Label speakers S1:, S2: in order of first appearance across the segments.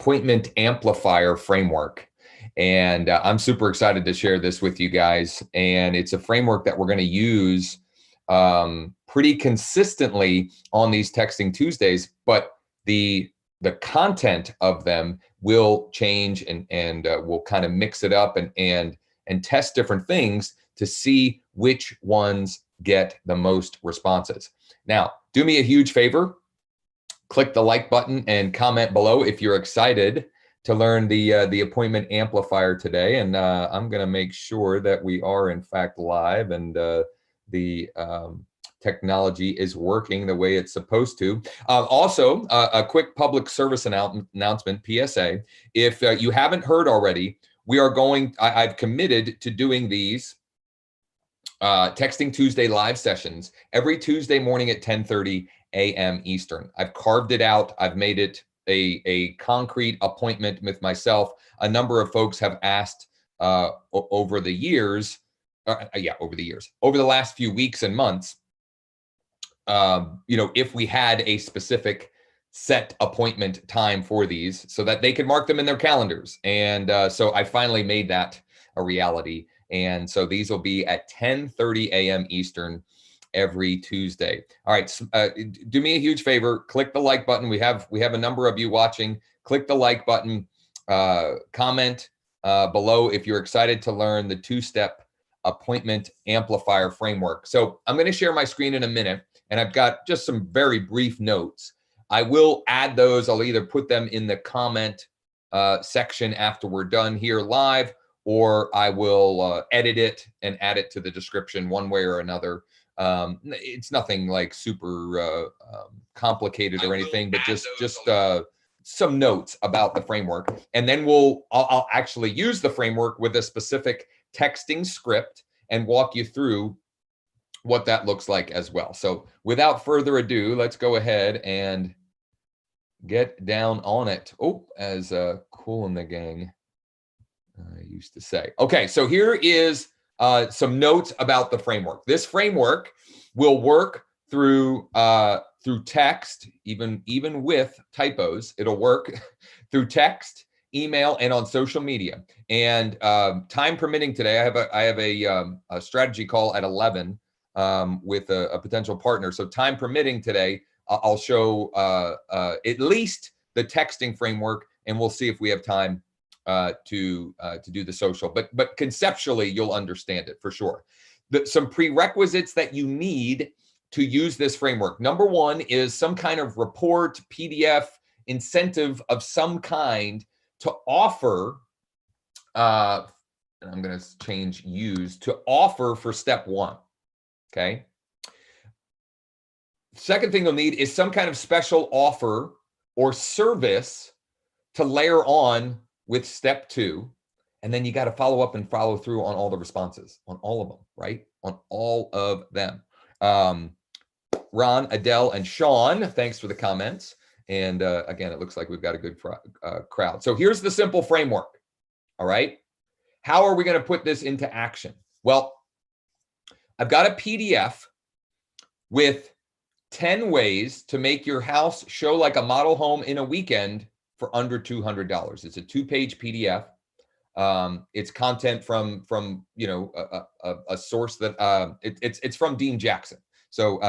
S1: appointment amplifier framework. And I'm super excited to share this with you guys. And it's a framework that we're going to use pretty consistently on these Texting Tuesdays, but the content of them will change, and we'll kind of mix it up and test different things to see which ones get the most responses. Now, do me a huge favor. Click the like button and comment below if you're excited to learn the appointment amplifier today. And I'm going to make sure that we are in fact live, and the technology is working the way it's supposed to. Also, a quick public service announcement, PSA. If you haven't heard already, we are I've committed to doing these Texting Tuesday live sessions every Tuesday morning at 10:30 a.m. Eastern. I've carved it out. I've made it a concrete appointment with myself. A number of folks have asked over the last few weeks and months, if we had a specific set appointment time for these so that they could mark them in their calendars. And so I finally made that a reality. And so these will be at 10:30 a.m. Eastern every Tuesday. All right, do me a huge favor, click the like button. We have a number of you watching. Click the like button, comment below if you're excited to learn the two-step appointment amplifier framework. So I'm going to share my screen in a minute, and I've got just some very brief notes. I will add those. I'll either put them in the comment section after we're done here live, or I will edit it and add it to the description one way or another. It's nothing like super complicated or anything, but just some notes about the framework. And then I'll actually use the framework with a specific texting script and walk you through what that looks like as well. So without further ado, let's go ahead and get down on it. Oh, as Cool in the Gang used to say. Okay, so here is some notes about the framework. This framework will work through text, even with typos. It'll work through text, email, and on social media. And time permitting today, I have a strategy call at 11 with a potential partner. So time permitting today, I'll show at least the texting framework, and we'll see if we have time to do the social. But conceptually, you'll understand it for sure. Some prerequisites that you need to use this framework. Number one is some kind of report, PDF, incentive of some kind to offer, and I'm going to change use to offer for step one. Okay. Second thing you'll need is some kind of special offer or service to layer on with step two. And then you got to follow up and follow through on all the responses, on all of them, right? On all of them. Ron, Adele, and Sean, thanks for the comments. And again, it looks like we've got a good crowd. So here's the simple framework. All right. How are we going to put this into action? Well, I've got a PDF with 10 ways to make your house show like a model home in a weekend for under $200. It's a 2-page PDF. It's content from a source that it's from Dean Jackson. So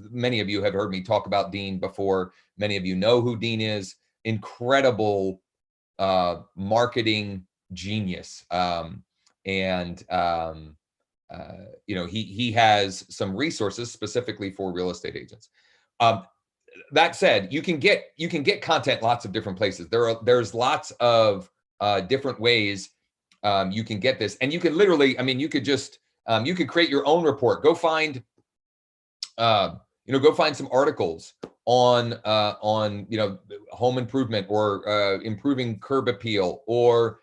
S1: many of you have heard me talk about Dean before. Many of you know who Dean is. Incredible marketing genius. He has some resources specifically for real estate agents. That said, you can get content lots of different places. There's lots of different ways you can get this, and you can literally, you could just you could create your own report. Go find some articles on home improvement or improving curb appeal, or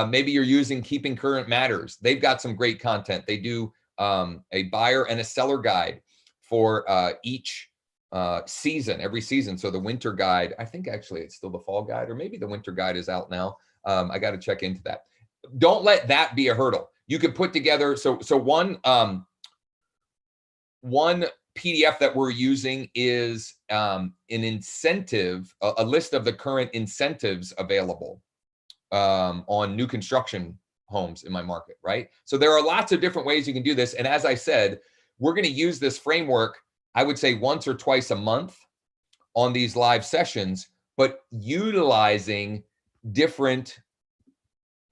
S1: maybe you're using Keeping Current Matters. They've got some great content. They do a buyer and a seller guide for each season, every season. So the winter guide, I think actually it's still the fall guide, or maybe the winter guide is out now. I got to check into that. Don't let that be a hurdle. You could put together, so one PDF that we're using is an incentive, a list of the current incentives available on new construction homes in my market, right? So there are lots of different ways you can do this. And as I said, we're going to use this framework, I would say once or twice a month on these live sessions, but utilizing different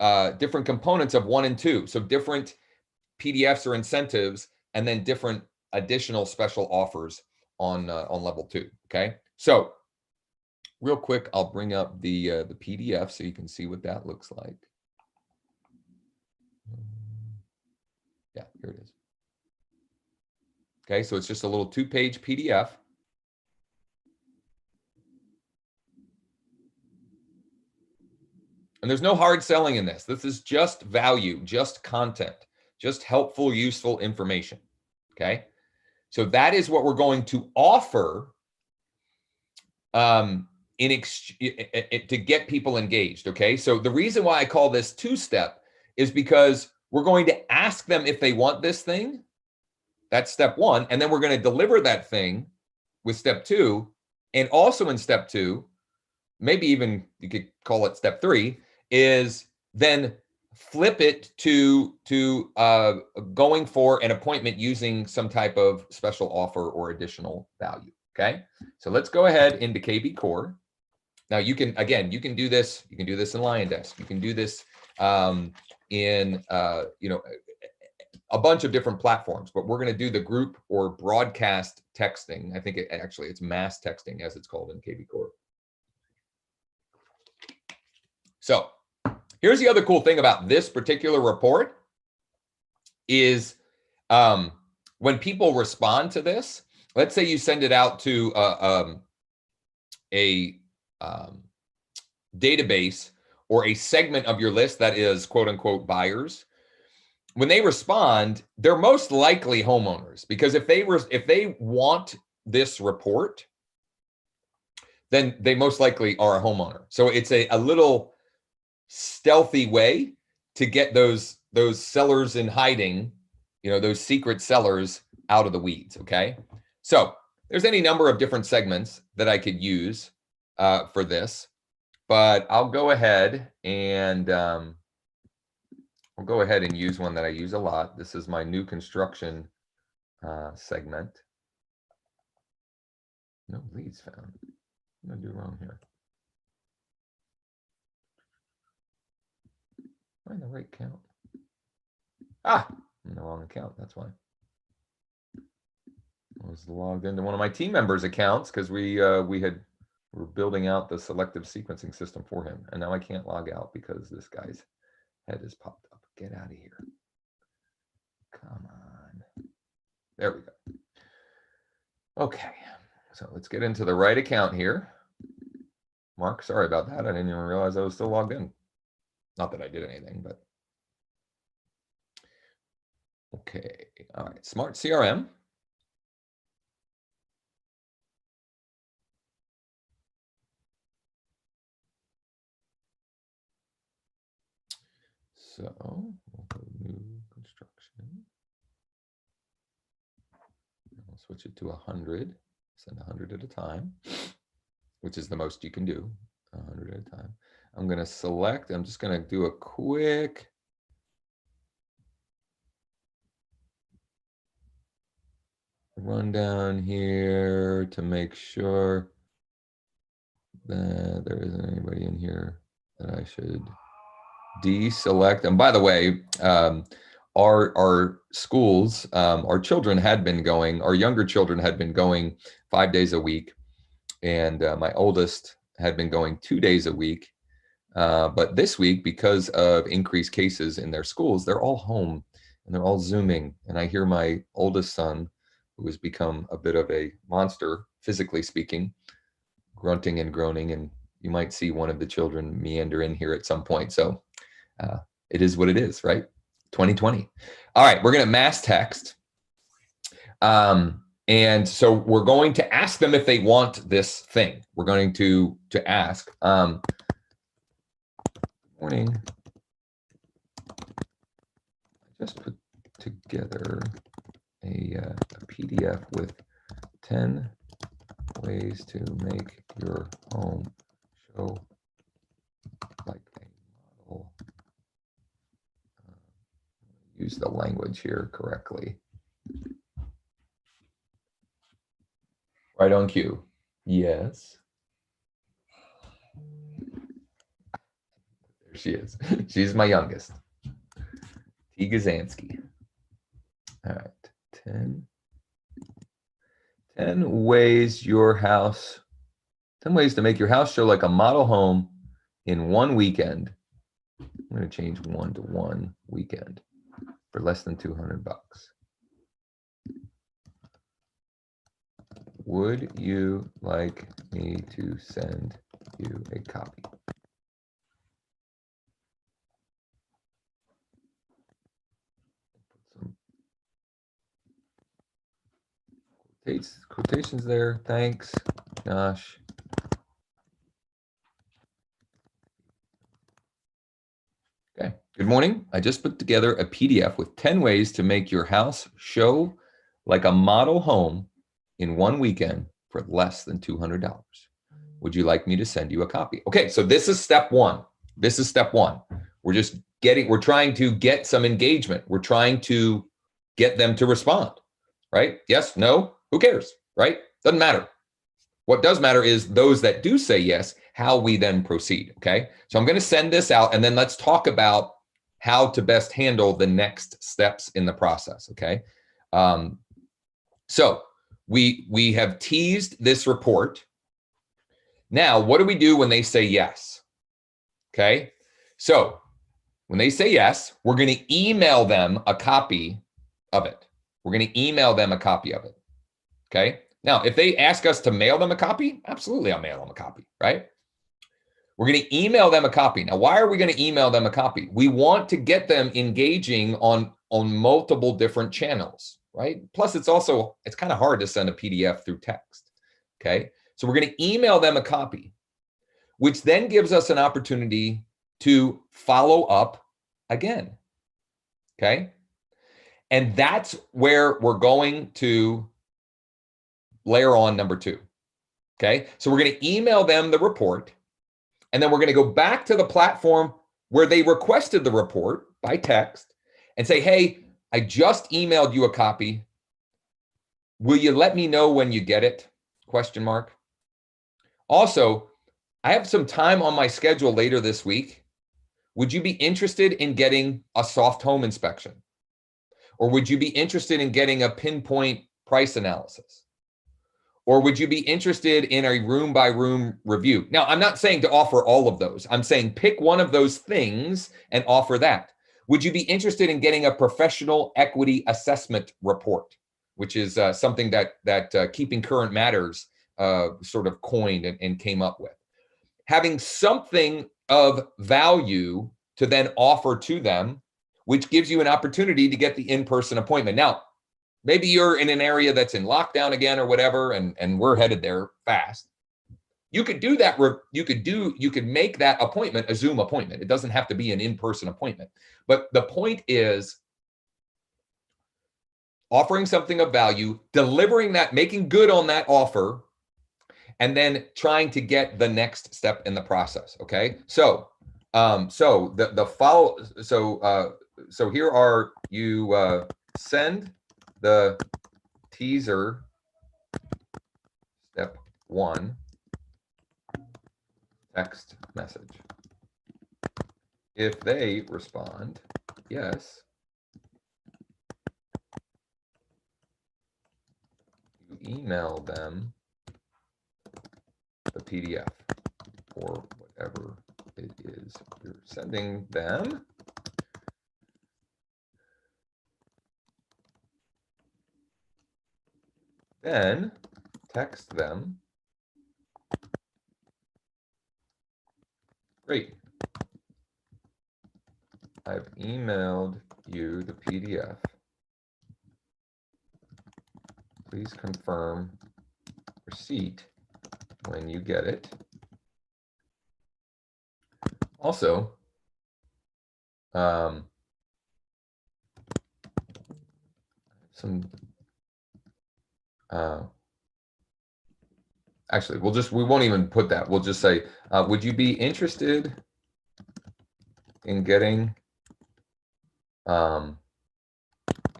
S1: components of 1 and 2. So different PDFs or incentives, and then different additional special offers on level 2. Okay. So real quick, I'll bring up the PDF so you can see what that looks like. Yeah, here it is. Okay, so it's just a little 2-page PDF. And there's no hard selling in this. This is just value, just content, just helpful, useful information. Okay, so that is what we're going to offer to get people engaged. Okay, so the reason why I call this 2-step is because we're going to ask them if they want this thing. That's step 1. And then we're going to deliver that thing with step 2. And also in step 2, maybe even you could call it step 3, is then flip it to going for an appointment using some type of special offer or additional value. Okay, so let's go ahead into KB Core. Now you can, again, you can do this. You can do this in LionDesk. You can do this in a bunch of different platforms, but we're going to do the group or broadcast texting. I think it's mass texting, as it's called in KB Core. So here's the other cool thing about this particular report is when people respond to this, let's say you send it out to a database or a segment of your list that is quote unquote buyers. When they respond, they're most likely homeowners, because if they want this report, then they most likely are a homeowner. So it's a little stealthy way to get those sellers in hiding, those secret sellers out of the weeds. Okay, so there's any number of different segments that I could use for this, but I'll go ahead and use one that I use a lot. This is my new construction segment. No leads found. What did I do wrong here? Am I in the right count? I'm in the wrong account. That's why. I was logged into one of my team members' accounts because we were building out the selective sequencing system for him, and now I can't log out because this guy's head has popped up. Get out of here! Come on. There we go. Okay, so let's get into the right account here. Mark, sorry about that. I didn't even realize I was still logged in. Not that I did anything, but okay. All right, Smart CRM. So we'll go new construction. I'll switch it to 100. Send 100 at a time, which is the most you can do, 100 at a time. I'm going to select, I'm just going to do a quick rundown here to make sure that there isn't anybody in here that I should deselect. And by the way, our schools, our children had been going, our younger children had been going 5 days a week, and my oldest had been going 2 days a week. But this week, because of increased cases in their schools, they're all home and they're all Zooming. And I hear my oldest son, who has become a bit of a monster, physically speaking, grunting and groaning. And you might see one of the children meander in here at some point. So it is what it is, right? 2020. All right, we're going to mass text. And so we're going to ask them if they want this thing. We're going to ask, morning. I just put together a PDF with 10 ways to make your home show like a model. Use the language here correctly. Right on cue. Yes. There she is. She's my youngest. T. Gazansky. All right. 10 ways your house, 10 ways to make your house show like a model home in one weekend. I'm going to change 1 to 1 weekend for less than $200. Would you like me to send you a copy? Put some quotations there. Thanks, Josh. Okay. Good morning. I just put together a PDF with 10 ways to make your house show like a model home in one weekend for less than $200. Would you like me to send you a copy? Okay, so this is step one. This is step one. We're trying to get some engagement. We're trying to get them to respond, right? Yes, no, who cares, right? Doesn't matter. What does matter is those that do say yes, how we then proceed, okay? So I'm going to send this out, and then let's talk about how to best handle the next steps in the process, okay? So we have teased this report. Now, what do we do when they say yes? Okay, so when they say yes, we're going to email them a copy of it. We're going to email them a copy of it. Okay, now if they ask us to mail them a copy, absolutely, I'll mail them a copy, right? We're going to email them a copy. Now, why are we going to email them a copy? We want to get them engaging on multiple different channels, right? Plus, it's kind of hard to send a PDF through text, okay? So we're going to email them a copy, which then gives us an opportunity to follow up again, okay? And that's where we're going to layer on number 2, okay? So we're going to email them the report, and then we're going to go back to the platform where they requested the report by text and say, hey, I just emailed you a copy. Will you let me know when you get it? Question mark. Also, I have some time on my schedule later this week. Would you be interested in getting a soft home inspection? Or would you be interested in getting a pinpoint price analysis? Or would you be interested in a room by room review? Now, I'm not saying to offer all of those. I'm saying pick one of those things and offer that. Would you be interested in getting a professional equity assessment report, which is something that Keeping Current Matters sort of coined and came up with? Having something of value to then offer to them, which gives you an opportunity to get the in-person appointment. Now, maybe you're in an area that's in lockdown again or whatever, and we're headed there fast. You could do that. You could make that appointment a Zoom appointment. It doesn't have to be an in-person appointment. But the point is offering something of value, delivering that, making good on that offer, and then trying to get the next step in the process. Okay. So so here are you send the teaser step 1 text message. If they respond yes, you email them the PDF or whatever it is you're sending them. Then text them. Great. I've emailed you the PDF. Please confirm receipt when you get it. Also, some Actually, we won't even put that. We'll just say, would you be interested in getting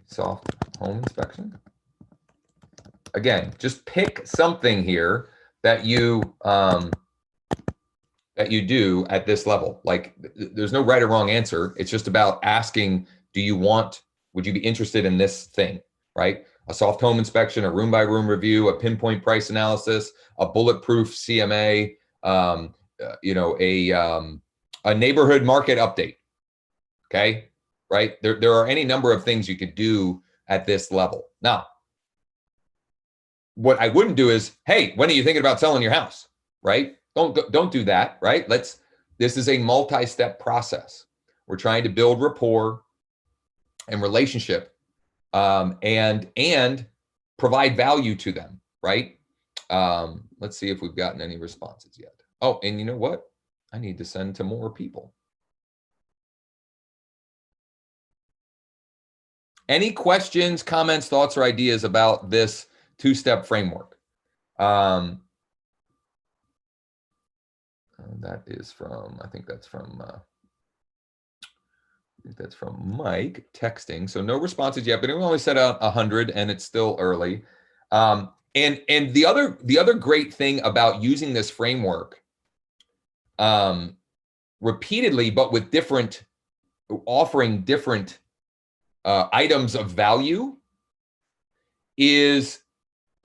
S1: soft home inspection? Again, just pick something here that you do at this level. Like, there's no right or wrong answer. It's just about asking, would you be interested in this thing, right? A soft home inspection, a room by room review, a pinpoint price analysis, a bulletproof CMA, a neighborhood market update. Okay, right? There are any number of things you could do at this level. Now, what I wouldn't do is, hey, when are you thinking about selling your house? Right? Don't do that, right? This is a multi-step process. We're trying to build rapport and relationship, and provide value to them, right? Let's see if we've gotten any responses yet. Oh, and you know what? I need to send to more people. Any questions, comments, thoughts, or ideas about this two-step framework? That is from, I think that's from Mike texting. So no responses yet, but we only set out 100 and it's still early. And the other great thing about using this framework repeatedly, but with offering different items of value is,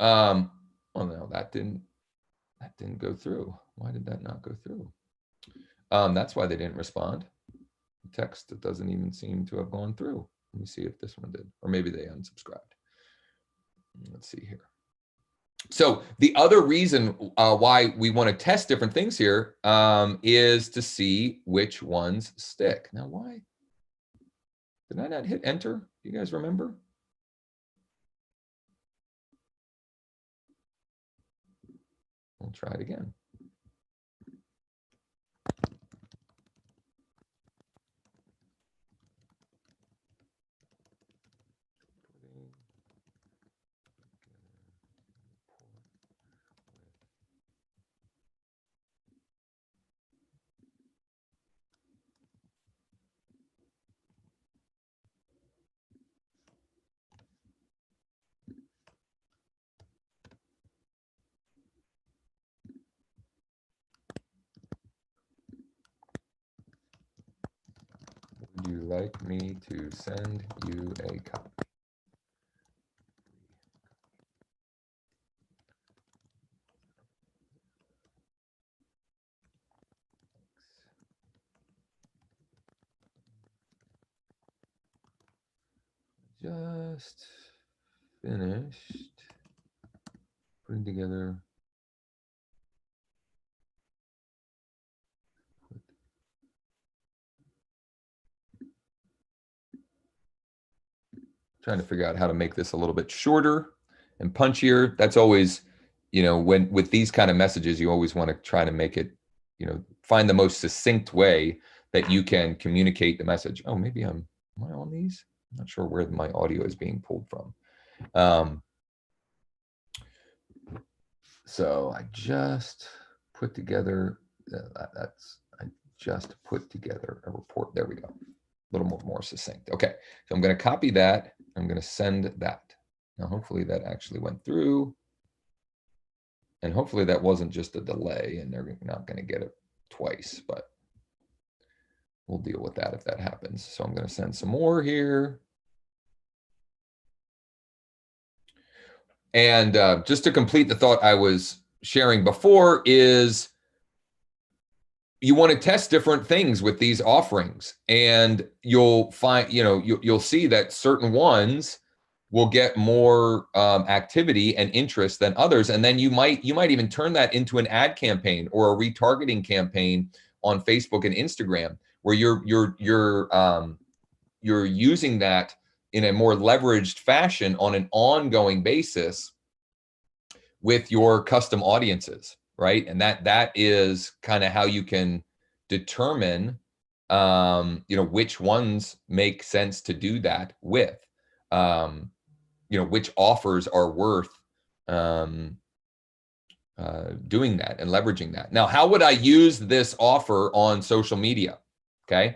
S1: oh no, that didn't go through. Why did that not go through? That's why they didn't respond. The text, it doesn't even seem to have gone through. Let me see if this one did, or maybe they unsubscribed. Let's see here. So the other reason why we want to test different things here is to see which ones stick. Now, why did I not hit enter? You guys remember? We'll try it again. Would you like me to send you a copy? Just finished putting together. Trying to figure out how to make this a little bit shorter and punchier. That's always, when with these kind of messages, you always want to try to make it, find the most succinct way that you can communicate the message. Oh, maybe am I on these? I'm not sure where my audio is being pulled from. So I just put together, I just put together a report. There we go. A little more succinct. Okay, so I'm going to copy that. I'm going to send that. Now, hopefully that actually went through. And hopefully that wasn't just a delay and they're not going to get it twice, but we'll deal with that if that happens. So I'm going to send some more here. And just to complete the thought I was sharing before is you want to test different things with these offerings, and you'll find, you'll see that certain ones will get more activity and interest than others. And then you might even turn that into an ad campaign or a retargeting campaign on Facebook and Instagram, where you're using that in a more leveraged fashion on an ongoing basis with your custom audiences, right? And that is kind of how you can determine, which ones make sense to do that with, which offers are worth doing that and leveraging that. Now, how would I use this offer on social media? Okay.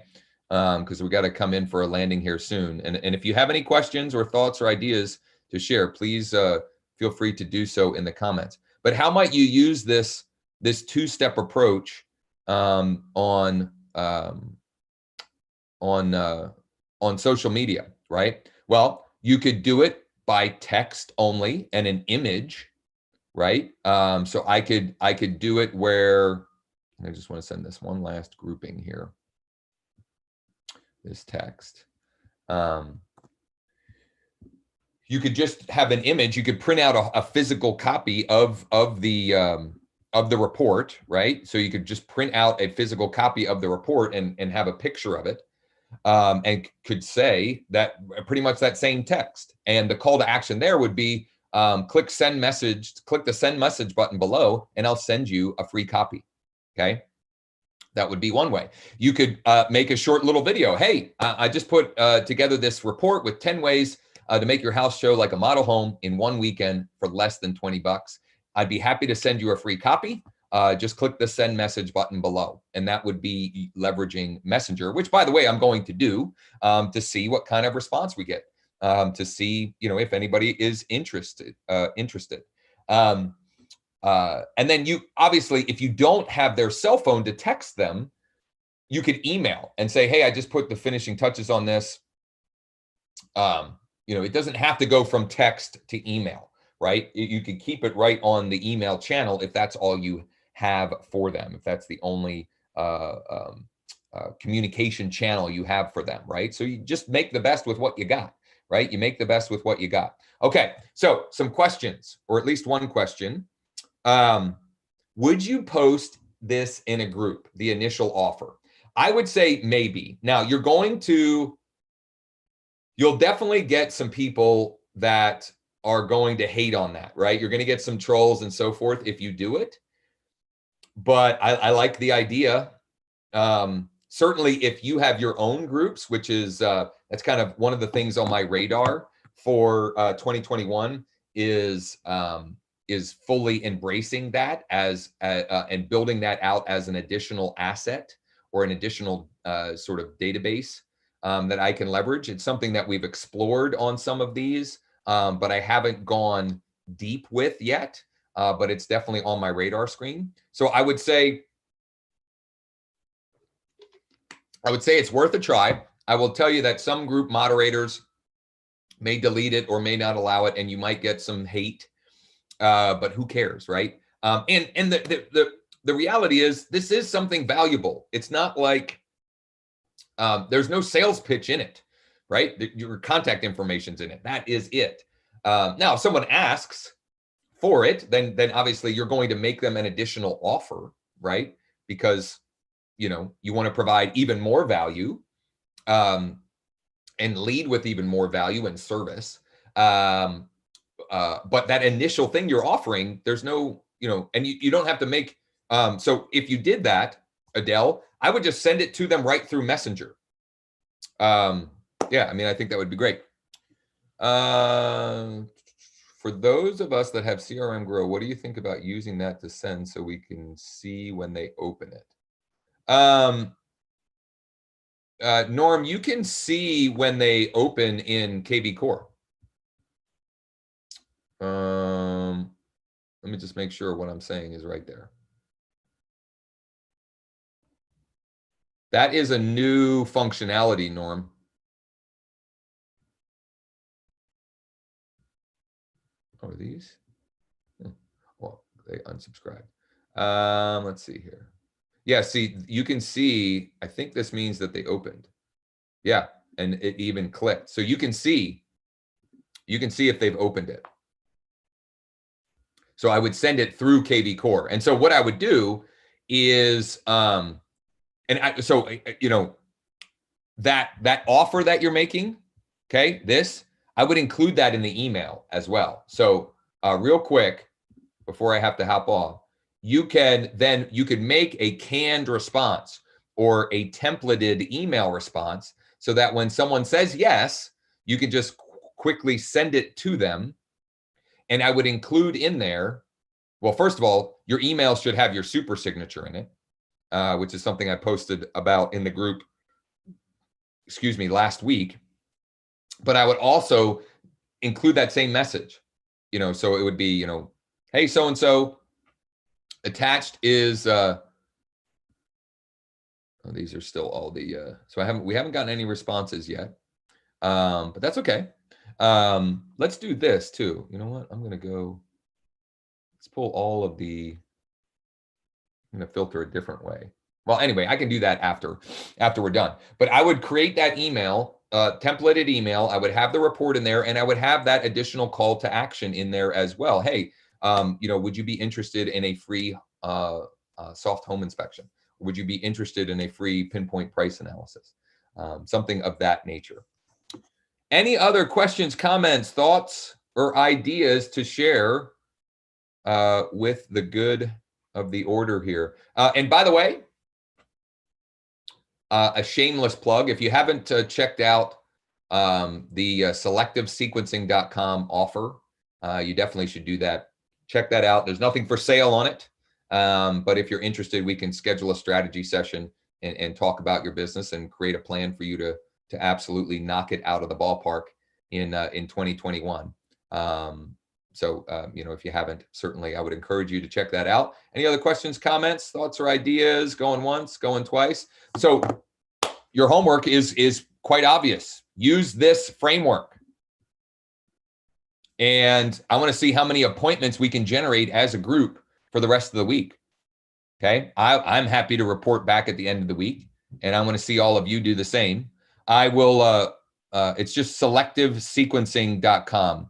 S1: Because we got to come in for a landing here soon. And if you have any questions or thoughts or ideas to share, please feel free to do so in the comments. But how might you use this two-step approach on social media, right? Well, you could do it by text only and an image, right? So I could do it where I just want to send this one last grouping here. This text. You could just have an image. You could print out a physical copy of the report, right? So you could just print out a physical copy of the report and have a picture of it, and could say that pretty much that same text. And the call to action there would be click send message, click the send message button below, and I'll send you a free copy. Okay. That would be one way. You could make a short little video. Hey, I just put together this report with 10 ways to make your house show like a model home in one weekend for less than $20. I'd be happy to send you a free copy. Just click the send message button below. And that would be leveraging Messenger, which, by the way, I'm going to do to see what kind of response we get, to see, if anybody is interested. And then you obviously, if you don't have their cell phone to text them, you could email and say, hey, I just put the finishing touches on this. It doesn't have to go from text to email, right? You could keep it right on the email channel if that's all you have for them, if that's the only communication channel you have for them, right? So you just make the best with what you got, right? You make the best with what you got. Okay, so some questions, or at least one question. Would you post this in a group, the initial offer? I would say maybe. Now you'll definitely get some people that are going to hate on that, right? You're going to get some trolls and so forth if you do it. But I like the idea. Certainly if you have your own groups, which is, that's kind of one of the things on my radar for 2021 is fully embracing that as and building that out as an additional asset or an additional sort of database that I can leverage. It's something that we've explored on some of these, but I haven't gone deep with yet, but it's definitely on my radar screen. So I would say it's worth a try. I will tell you that some group moderators may delete it or may not allow it, and you might get some hate. But who cares, right? And the reality is this is something valuable. It's not like there's no sales pitch in it, right? Your contact information's in it. That is it. Now, if someone asks for it, then obviously you're going to make them an additional offer, right? Because you want to provide even more value, and lead with even more value and service. But that initial thing you're offering, there's no, and you don't have to make, so if you did that, Adele, I would just send it to them right through Messenger. Yeah, I mean, I think that would be great. For those of us that have CRM Grow, what do you think about using that to send so we can see when they open it? Norm, you can see when they open in KV Core. Let me just make sure what I'm saying is right there. That is a new functionality, Norm. Oh, are these? Well, they unsubscribed. Let's see here. Yeah, see, you can see, I think this means that they opened. Yeah, and it even clicked. So you can see if they've opened it. So I would send it through KV Core. And so what I would do is, that offer that you're making, okay, I would include that in the email as well. So real quick, before I have to hop off, you could make a canned response or a templated email response so that when someone says yes, you can just quickly send it to them. And I would include in there, well, first of all, your email should have your super signature in it, which is something I posted about in the group, excuse me, last week. But I would also include that same message, so it would be, hey, so-and-so, attached is, these are still all the, so we haven't gotten any responses yet, but that's okay. Let's do this too. You know what? Let's pull all of I'm going to filter a different way. Well, anyway, I can do that after we're done. But I would create that email, templated email. I would have the report in there, and I would have that additional call to action in there as well. Hey, would you be interested in a free soft home inspection? Would you be interested in a free pinpoint price analysis? Something of that nature. Any other questions, comments, thoughts, or ideas to share with the good of the order here? And by the way, a shameless plug, if you haven't checked out the selectivesequencing.com offer, you definitely should do that. Check that out. There's nothing for sale on it. But if you're interested, we can schedule a strategy session and talk about your business and create a plan for you to absolutely knock it out of the ballpark in 2021. So, if you haven't, certainly I would encourage you to check that out. Any other questions, comments, thoughts, or ideas? Going once, going twice. So your homework is quite obvious. Use this framework. And I want to see how many appointments we can generate as a group for the rest of the week. Okay. I'm happy to report back at the end of the week, and I want to see all of you do the same. I will, it's just selectivesequencing.com,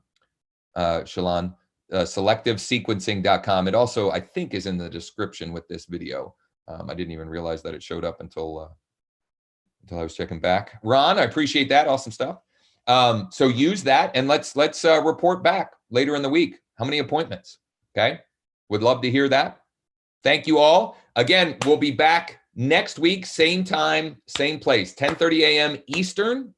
S1: Shalon, selectivesequencing.com. It also, I think, is in the description with this video. I didn't even realize that it showed up until I was checking back. Ron, I appreciate that. Awesome stuff. So use that, and let's report back later in the week. How many appointments? Okay. Would love to hear that. Thank you all. Again, we'll be back next week, same time, same place, 10:30 a.m. Eastern.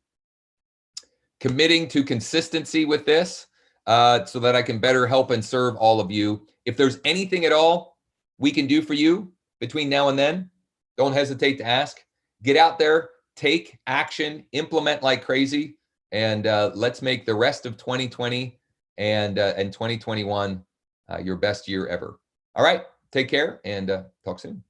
S1: Committing to consistency with this so that I can better help and serve all of you. If there's anything at all we can do for you between now and then, don't hesitate to ask. Get out there, take action, implement like crazy, and let's make the rest of 2020 and 2021 your best year ever. All right, take care and talk soon.